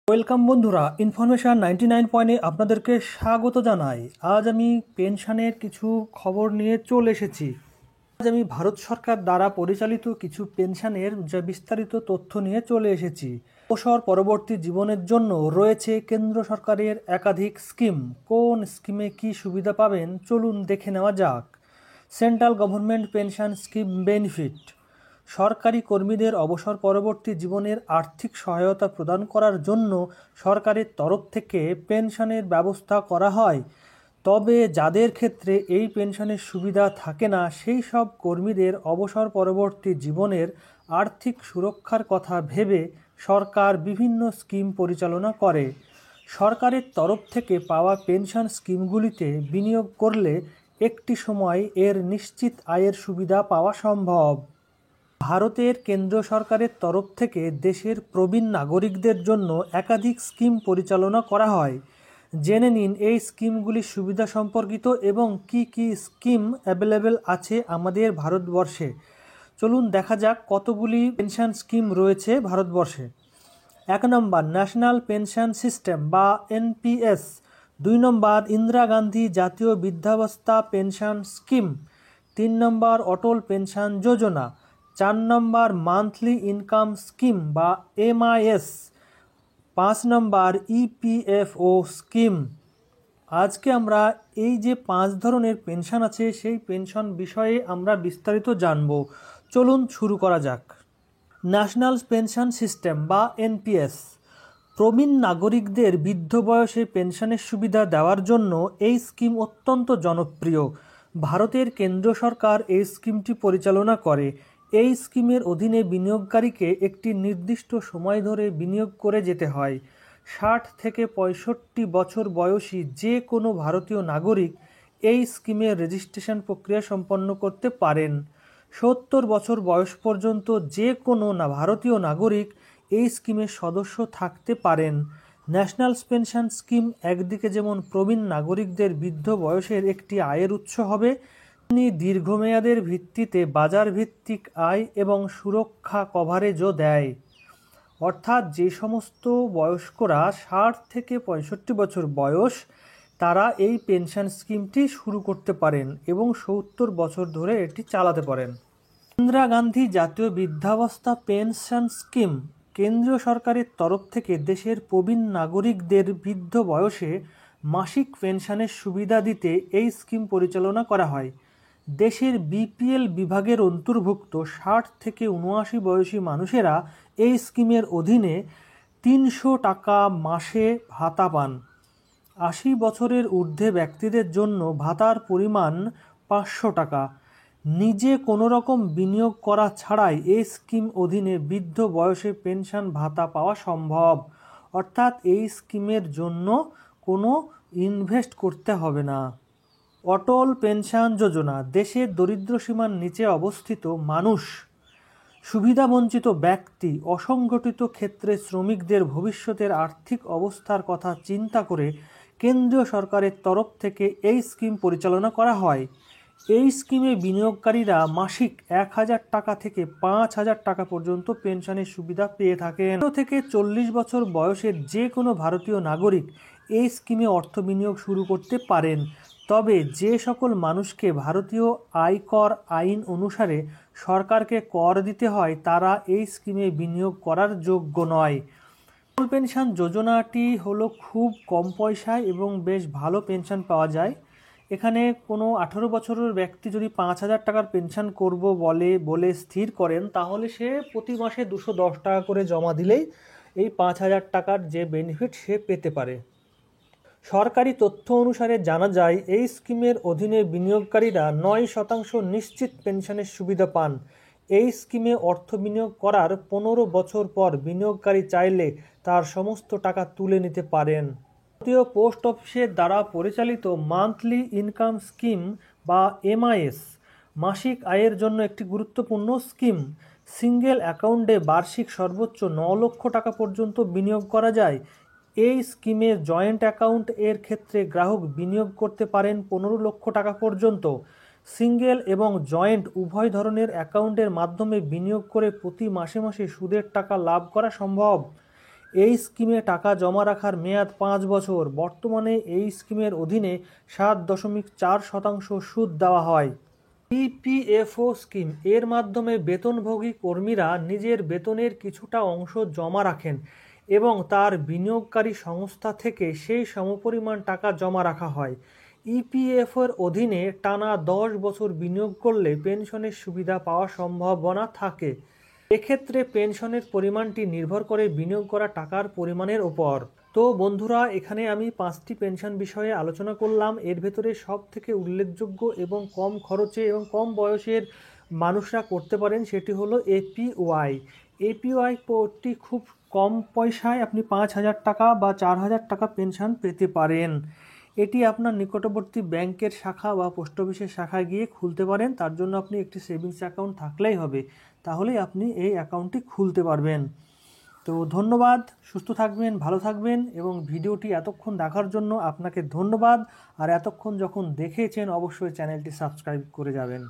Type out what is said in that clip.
Welcome বন্ধুরা, information 99 আপনাদেরকে স্বাগত জানাই। আজ আমি পেনশনের কিছু খবর নিয়ে চলে এসেছি। আজ আমি ভারত সরকার দ্বারা পরিচালিত কিছু পেনশনের যে বিস্তারিত তথ্য নিয়ে চলে এসেছি। অবসর পরবর্তী জীবনের জন্য রয়েছে কেন্দ্র সরকারের একাধিক স্কিম। কোন স্কিমে কি সুবিধা পাবেন চলুন দেখে নেওয়া যাক। Central government pension scheme benefit. সরকারি কর্মীদের অবসর পরবর্তী জীবনের আর্থিক সহায়তা প্রদান করার জন্য সরকারের তরফ থেকে পেনশনের ব্যবস্থা করা হয়। তবে যাদের ক্ষেত্রে এই পেনশনের সুবিধা থাকে না সেই সব কর্মীদের অবসর পরবর্তী জীবনের আর্থিক সুরক্ষার কথা ভেবে সরকার বিভিন্ন স্কিম পরিচালনা করে। সরকারের তরফ থেকে পাওয়া পেনশন স্কিমগুলিতে বিনিয়োগ করলে একটি সময় এর নিশ্চিত আয়ের সুবিধা পাওয়া সম্ভব। ভারতের কেন্দ্র সরকারের তরফ থেকে দেশের প্রবীণ নাগরিকদের জন্য একাধিক স্কিম পরিচালনা করা হয়। জেনে নিন এই স্কিমগুলির সুবিধা সম্পর্কিত এবং কি কি স্কিম অ্যাভেলেবেল আছে আমাদের ভারতবর্ষে। চলুন দেখা যাক কতগুলি পেনশন স্কিম রয়েছে ভারতবর্ষে। 1 নম্বর ন্যাশনাল পেনশন সিস্টেম বা এনপিএস। 2 নম্বর ইন্দিরা গান্ধী জাতীয় বৃদ্ধাবস্থা পেনশন স্কিম। 3 নম্বর অটল পেনশন যোজনা। 4 নম্বর মান্থলি ইনকাম স্কিম বা এমআইএস। 5 নম্বর ইপিএফও স্কিম। আজকে আমরা এই যে 5 ধরনের পেনশন আছে সেই পেনশন বিষয়ে আমরা বিস্তারিত জানব। চলুন শুরু করা যাক। ন্যাশনাল পেনশন সিস্টেম বা এনপিএস। প্রবীণ নাগরিকদের বৃদ্ধ বয়সে পেনশনের সুবিধা দেওয়ার জন্য এই স্কিম অত্যন্ত জনপ্রিয়। ভারতের কেন্দ্র সরকার এই স্কিমটি পরিচালনা করে। এই স্কিমের অধীনে বিনিয়োগকারীকে একটি নির্দিষ্ট সময় ধরে বিনিয়োগ করে যেতে হয়। 60 থেকে 65 বছর বয়সী যে কোনো ভারতীয় নাগরিক এই স্কিমের রেজিস্ট্রেশন প্রক্রিয়া সম্পন্ন করতে পারেন। 70 বছর বয়স পর্যন্ত যে কোনো ভারতীয় নাগরিক এই স্কিমের সদস্য থাকতে পারেন। ন্যাশনাল পেনশন স্কিম একদিকে যেমন প্রবীণ নাগরিকদের বৃদ্ধ বয়সের একটি আয়ের উৎস হবে, তেমনি দীর্ঘমেয়াদের ভিত্তিতে বাজার ভিত্তিক আয় এবং সুরক্ষা কভারেজও দেয়। অর্থাৎ যে সমস্ত বয়স্করা 60 থেকে 65 বছর বয়স তারা এই পেনশন স্কিমটি শুরু করতে পারেন এবং 70 বছর ধরে এটি চালাতে পারেন। ইন্দিরা গান্ধী জাতীয় বৃদ্ধাবস্থা পেনশন স্কিম। কেন্দ্রীয় সরকারের তরফ থেকে দেশের প্রবীণ নাগরিকদের বৃদ্ধ বয়সে মাসিক পেনশনের সুবিধা দিতে এই স্কিম পরিচালনা করা হয়। দেশের বিপিএল বিভাগের অন্তর্ভুক্ত 60 থেকে 79 বয়সী মানুষেরা এই স্কিমের অধীনে 300 টাকা মাসে ভাতা পান। 80 বছরের ঊর্ধ্বে ব্যক্তিদের জন্য ভাতার পরিমাণ 500 টাকা। নিজে কোনো রকম বিনিয়োগ করা ছাড়াই এই স্কিম অধীনে বৃদ্ধ বয়সে পেনশন ভাতা পাওয়া সম্ভব। অর্থাৎ এই স্কিমের জন্য কোনো ইনভেস্ট করতে হবে না। অটল পেনশন যোজনা। দেশের দরিদ্র সীমার নিচে অবস্থিত মানুষ, সুবিধাবঞ্চিত ব্যক্তি, অসংগঠিত ক্ষেত্রে শ্রমিকদের ভবিষ্যতের আর্থিক অবস্থার কথা চিন্তা করে কেন্দ্রীয় সরকারের তরফ থেকে এই স্কিম পরিচালনা করা হয়। এই স্কিমে বিনিয়োগকারীরা মাসিক 1000 টাকা থেকে 5000 টাকা পর্যন্ত পেনশনের সুবিধা পেয়ে থাকেন। 15 থেকে 40 বছর বয়সের যে কোনো ভারতীয় নাগরিক এই স্কিমে অর্থ বিনিয়োগ শুরু করতে পারেন। তবে যে সকল মানুষকে ভারতীয় আয়কর আইন অনুসারে সরকারকে কর দিতে হয় তারা এই স্কিমে বিনিয়োগ করার যোগ্য নয়। অটল পেনশন যোজনাটি হলো খুব কম পয়সায় এবং বেশ ভালো পেনশন পাওয়া যায়। এখানে কোনো 18 বছরের ব্যক্তি যদি 5000 টাকার পেনশন করব বলে স্থির করেন তাহলে সে প্রতি মাসে 210 টাকা করে জমা দিলেই এই 5000 টাকার যে বেনিফিট সে পেতে পারে। সরকারি তথ্য অনুসারে জানা যায় এই স্কিমের অধীনে বিনিয়োগকারীরা 9% নিশ্চিত পেনশনের সুবিধা পান। এই স্কিমে অর্থ বিনিয়োগ করার 15 বছর পর বিনিয়োগকারী চাইলে তার সমস্ত টাকা তুলে নিতে পারেন। ভারতীয় পোস্ট অফিসের দ্বারা পরিচালিত মান্থলি ইনকাম স্কিম বা এমআইএস মাসিক আয়ের জন্য একটি গুরুত্বপূর্ণ স্কিম। সিঙ্গেল অ্যাকাউন্টে বার্ষিক সর্বোচ্চ 9 লক্ষ টাকা পর্যন্ত বিনিয়োগ করা যায়। এই স্কিমে জয়েন্ট অ্যাকাউন্ট এর ক্ষেত্রে গ্রাহক বিনিয়োগ করতে পারেন 15 লক্ষ টাকা পর্যন্ত। সিঙ্গেল এবং জয়েন্ট উভয় ধরনের অ্যাকাউন্টের মাধ্যমে বিনিয়োগ করে প্রতি মাসে মাসে সুদের টাকা লাভ করা সম্ভব। এই স্কিমে টাকা জমা রাখার মেয়াদ 5 বছর। বর্তমানে এই স্কিমের অধীনে 7.4% সুদ দেওয়া হয়। ইপিএফও স্কিম এর মাধ্যমে বেতনভোগী কর্মীরা নিজের বেতনের কিছুটা অংশ জমা রাখেন এবং তার বিনিয়োগকারী সংস্থা থেকে সেই সমপরিমাণ টাকা জমা রাখা হয়। ইপিএফওর অধীনে টানা 10 বছর বিনিয়োগ করলে পেনশনের সুবিধা পাওয়ার সম্ভাবনা থাকে। এক্ষেত্রে পেনশনের পরিমাণটি নির্ভর করে বিনিয়োগ করা টাকার পরিমাণের ওপর। তো বন্ধুরা, এখানে আমি 5টি পেনশন বিষয়ে আলোচনা করলাম। এর ভেতরে সব থেকে উল্লেখযোগ্য এবং কম খরচে এবং কম বয়সের মানুষরা করতে পারেন সেটি হলো এপিওয়াই। এপিওয়াইটি খুব কম পয়সায় আপনি 5,000 টাকা বা 4,000 টাকা পেনশন পেতে পারেন। এটি আপনার নিকটবর্তী ব্যাংকের শাখা বা পোস্ট অফিসের শাখায় গিয়ে খুলতে পারেন। তার জন্য আপনি একটি সেভিংস অ্যাকাউন্ট থাকলেই হবে, তাহলেই আপনি এই অ্যাকাউন্টটি খুলতে পারবেন। তো ধন্যবাদ, সুস্থ থাকবেন, ভালো থাকবেন এবং ভিডিওটি এতক্ষণ দেখার জন্য আপনাকে ধন্যবাদ। আর এতক্ষণ যখন দেখেছেন অবশ্যই চ্যানেলটি সাবস্ক্রাইব করে যাবেন।